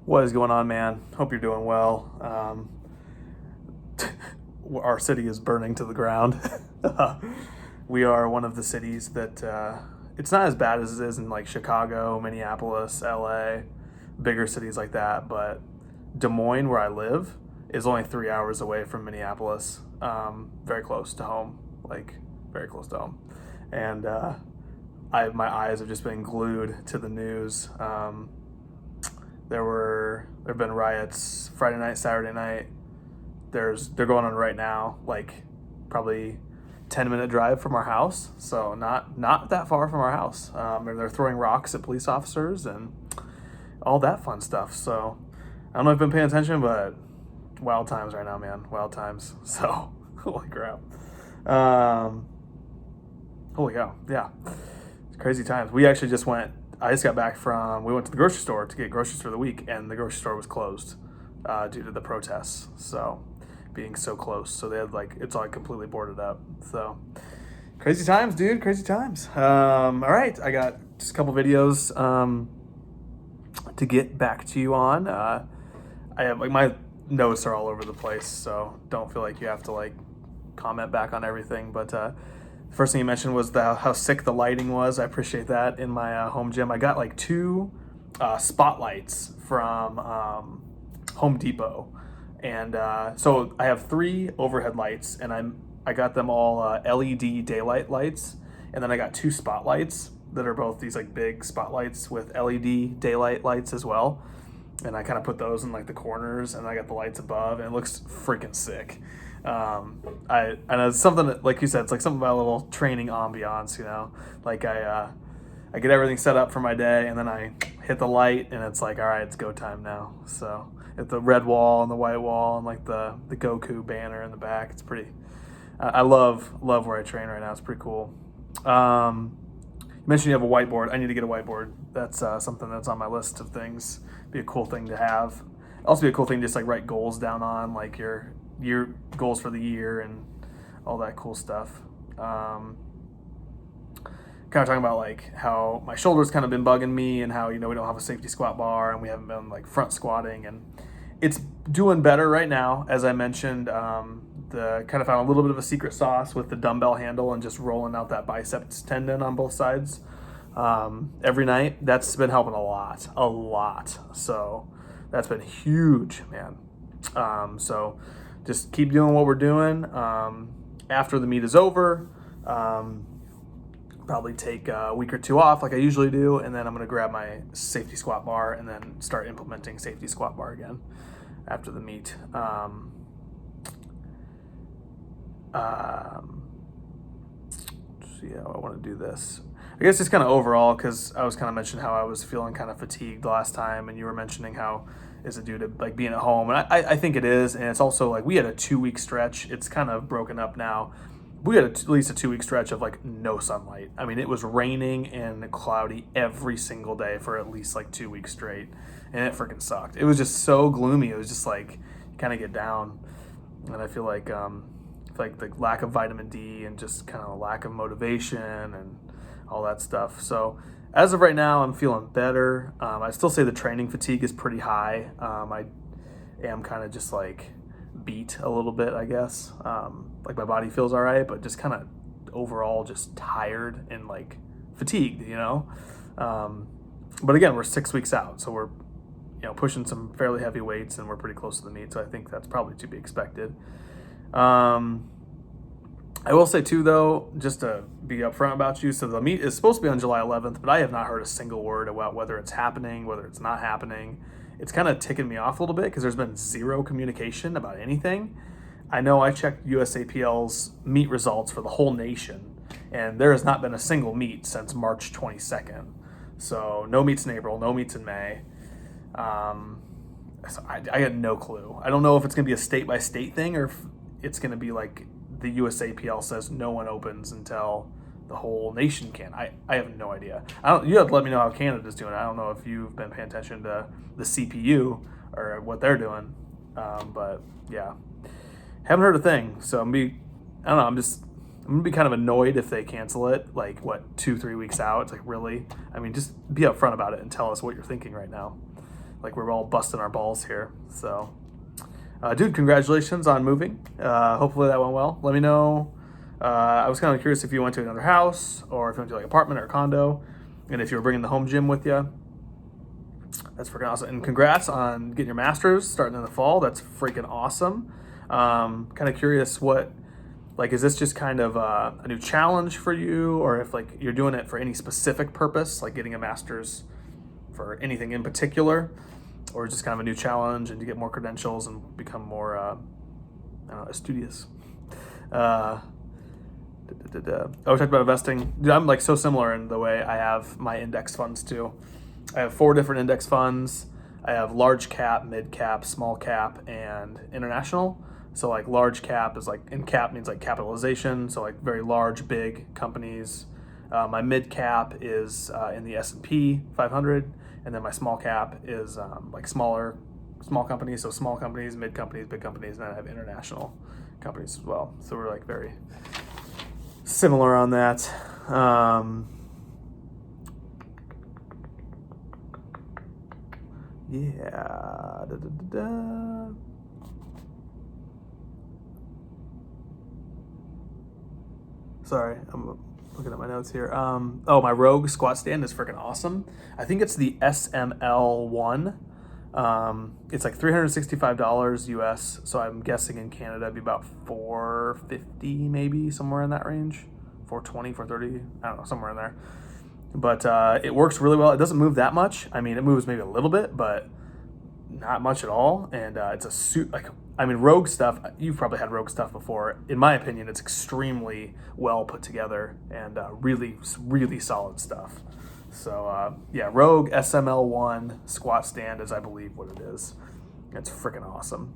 What is going on, man? Hope you're doing well. Our city is burning to the ground. We are one of the cities that it's not as bad as it is in like Chicago, Minneapolis, LA, bigger cities like that. But Des Moines, where I live, is only 3 hours away from Minneapolis. Very close to home, like very close to home. And my eyes have just been glued to the news. There have been riots Friday night, Saturday night. They're going on right now, like probably 10-minute drive from our house, so not that far from our house. And they're throwing rocks at police officers and all that fun stuff. So I don't know if you've been paying attention, but wild times right now, man. Wild times. So holy crap. Um, Holy cow, yeah, it's crazy times. We actually just went. I just got back from. We went to the grocery store to get groceries for the week, and the grocery store was closed due to the protests. So, being so close, so they had like it's all completely boarded up. So, crazy times, dude. Crazy times. All right, I got just a couple videos to get back to you on. I have like my notes are all over the place, so don't feel like you have to like comment back on everything. But first thing you mentioned was how sick the lighting was. I appreciate that in my home gym. I got like two spotlights from Home Depot, and so I have three overhead lights, and I got them all LED daylight lights, and then I got two spotlights that are both these like big spotlights with LED daylight lights as well. And I kind of put those in like the corners, and I got the lights above, and it looks freaking sick. I and it's something that, like you said, it's like something about a little training ambiance, you know. Like I get everything set up for my day, and then I hit the light, and it's like, all right, it's go time now. So at the red wall and the white wall, and like the Goku banner in the back, it's pretty. I love where I train right now. It's pretty cool. You mentioned you have a whiteboard. I need to get a whiteboard. That's something that's on my list of things. Be a cool thing to have. Also, be a cool thing to just like write goals down on, like your goals for the year and all that cool stuff. Kind of talking about like how my shoulders kind of been bugging me, and how we don't have a safety squat bar, and we haven't been like front squatting, and it's doing better right now. As I mentioned, the kind of found a little bit of a secret sauce with the dumbbell handle and just rolling out that biceps tendon on both sides every night. That's been helping a lot. So that's been huge, man. So just keep doing what we're doing. After the meet is over, probably take a week or two off like I usually do, and then I'm going to grab my safety squat bar and then start implementing safety squat bar again after the meet. See how I want to do this. I guess just kind of overall, because I was kind of mentioning how I was feeling kind of fatigued last time, and you were mentioning how is it due to like being at home, and I think it is, and it's also like we had a 2 week stretch. It's kind of broken up now. We had at least a 2 week stretch of like no sunlight. I mean, it was raining and cloudy every single day for at least like 2 weeks straight, and it freaking sucked. It was just so gloomy. It was just like you kind of get down, and I feel like the lack of vitamin D and just kind of a lack of motivation and all that stuff. So as of right now, I'm feeling better. I still say the training fatigue is pretty high. I am kind of just like beat a little bit, I guess. Like my body feels all right, but just kind of overall just tired and like fatigued, But again, we're 6 weeks out, so we're pushing some fairly heavy weights, and we're pretty close to the meet. So I think that's probably to be expected. I will say too, though, just to be upfront about you, so the meet is supposed to be on July 11th, but I have not heard a single word about whether it's happening, whether it's not happening. It's kind of ticking me off a little bit because there's been zero communication about anything. I know I checked USAPL's meet results for the whole nation, and there has not been a single meet since March 22nd. So no meets in April, no meets in May. So I had no clue. I don't know if it's going to be a state-by-state thing, or if it's going to be like the USAPL says no one opens until the whole nation can. I have no idea. You have to let me know how Canada's doing. I don't know if you've been paying attention to the CPU or what they're doing. But yeah, haven't heard a thing. So I don't know. I'm gonna be kind of annoyed if they cancel it. Like 2-3 weeks out. It's like, really? I mean, just be upfront about it and tell us what you're thinking right now. like we're all busting our balls here. So, dude, congratulations on moving. Hopefully that went well. Let me know. I was kind of curious if you went to another house or if you went to like apartment or condo, and if you were bringing the home gym with you. That's freaking awesome. And congrats on getting your master's starting in the fall. That's freaking awesome. Kind of curious is this just kind of a new challenge for you, or if like you're doing it for any specific purpose, like getting a master's for anything in particular, or just kind of a new challenge and to get more credentials and become more, studious. We talked about investing. Dude, I'm like so similar in the way I have my index funds too. I have 4 different index funds. I have large cap, mid cap, small cap, and international. So like large cap is like, in cap means like capitalization. So like very large, big companies. My mid cap is in the S&P 500. And then my small cap is like small companies. So small companies, mid companies, big companies. And then I have international companies as well. So we're like very similar on that. Yeah. Sorry, I'm looking at my notes here. My Rogue squat stand is freaking awesome. I think it's the SML1. It's like $365 US, so I'm guessing in Canada it'd be about $450, maybe somewhere in that range, $420, $430, I don't know, somewhere in there. But it works really well. It doesn't move that much. I mean, it moves maybe a little bit, but not much at all. And it's a suit Rogue stuff. You've probably had Rogue stuff before. In my opinion, it's extremely well put together and really, really solid stuff. So Rogue SML1 squat stand is, I believe, what it is. It's freaking awesome.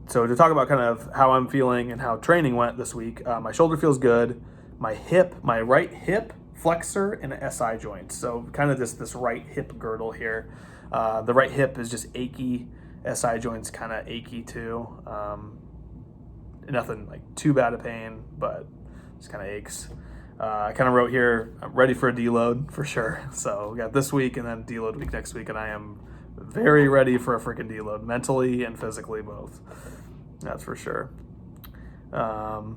So to talk about kind of how I'm feeling and how training went this week, my shoulder feels good. My right hip flexor and an SI joint. So kind of this right hip girdle here. The right hip is just achy. SI joint's kind of achy too. Nothing like too bad of pain, but just kind of aches. I kind of wrote here, I'm ready for a deload for sure. So we got this week and then deload week next week, and I am very ready for a freaking deload, mentally and physically both. That's for sure. And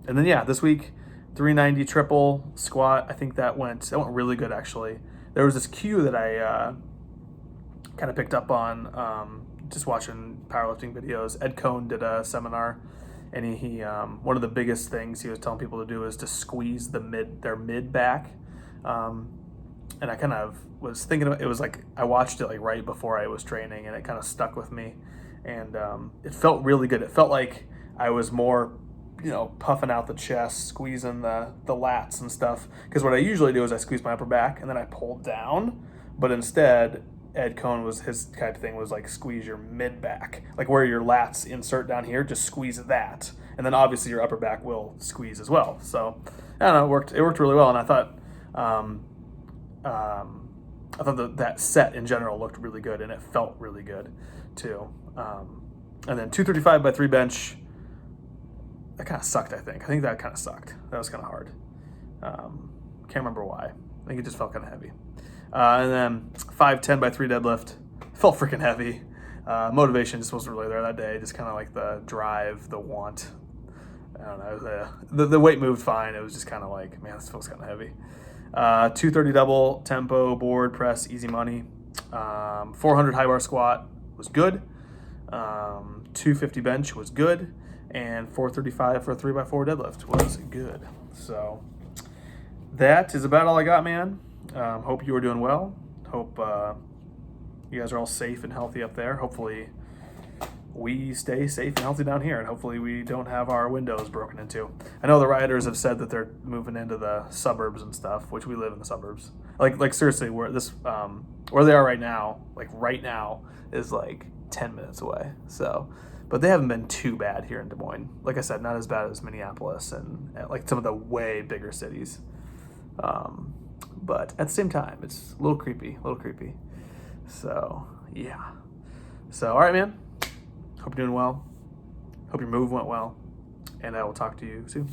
then this week, 390 triple squat. I think that went really good actually. There was this cue that I kind of picked up on just watching powerlifting videos. Ed Cohn did a seminar, and he one of the biggest things he was telling people to do is to squeeze their mid back. And I kind of was thinking it was like I watched it like right before I was training, and it kind of stuck with me, and it felt really good. It felt like I was more, puffing out the chest, squeezing the lats and stuff. Because what I usually do is I squeeze my upper back and then I pull down, but instead Ed Cohn his kind of thing was like squeeze your mid back, like where your lats insert down here, just squeeze that, and then obviously your upper back will squeeze as well. So I don't know, it worked really well, and I thought that set in general looked really good, and it felt really good too. And then 235 by 3 bench, that kind of sucked. I think that kind of sucked. That was kind of hard. Can't remember why. I think it just felt kind of heavy. And then 510 by 3 deadlift, felt freaking heavy. Motivation just wasn't really there that day. Just kind of like the drive, the want. I don't know. The weight moved fine. It was just kind of like, man, this feels kind of heavy. 230 double tempo board press, easy money. 400 high bar squat was good. 250 bench was good, and 435 for a 3x4 deadlift was good. So that is about all I got, man. Hope you are doing well. Hope you guys are all safe and healthy up there. Hopefully we stay safe and healthy down here, and hopefully we don't have our windows broken into. I know the rioters have said that they're moving into the suburbs and stuff, which we live in the suburbs. Like seriously, where they are right now, is like 10 minutes away. So, but they haven't been too bad here in Des Moines. Like I said, not as bad as Minneapolis and like some of the way bigger cities. But at the same time, it's a little creepy. So, yeah. So, all right, man. Hope you're doing well. Hope your move went well. And I will talk to you soon.